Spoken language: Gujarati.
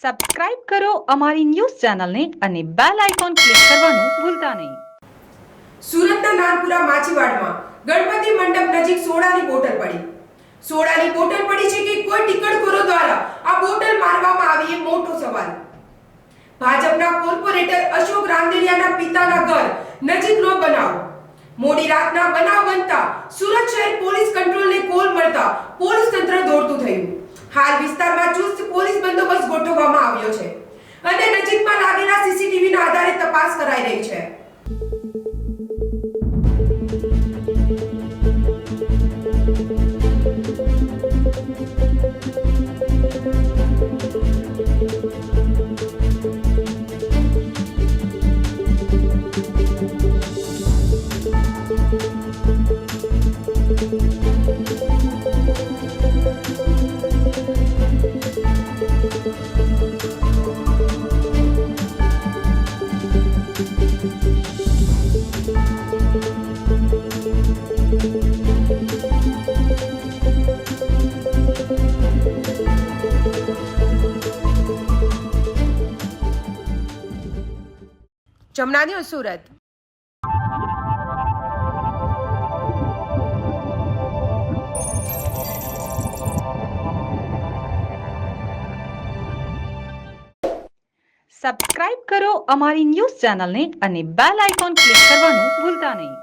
સબસ્ક્રાઇબ કરો અમારી ન્યૂઝ ચેનલને અને બેલ આઇકોન ક્લિક કરવાનું ભૂલતા નહીં. સુરતના નાનપુરા માછીવાડમાં ગણપતિ મંડપ નજીક સોડાની બોટલ પડી. સોડાની બોટલ પડી છે કે કોઈ ટિકટખોરો દ્વારા આ બોટલ મારવામાં આવી એ મોટો સવાલ. ભાજપના કોર્પોરેટર અશોક રાંદેરિયાના પિતાના ઘર નજીકનો બનાવ. મોડી રાતના બનાવ બનતા સુરત શહેર પોલીસ કંટ્રોલને કોલ મળતા પોલીસ તંત્ર દોડતું થયું. હાલ વિસ્તારમાં ચુસ્ત પોલીસ બંદોબસ્ત ગોઠવવામાં આવ્યો છે અને નજીકમાં લાગેલા સીસીટીવીના આધારે તપાસ કરાઈ રહી છે. જમના ન્યૂઝ સુરત. સબસ્ક્રાઇબ કરો અમારી ન્યૂઝ ચેનલને અને બેલ આઇકોન ક્લિક કરવાનું ભૂલતા નહીં.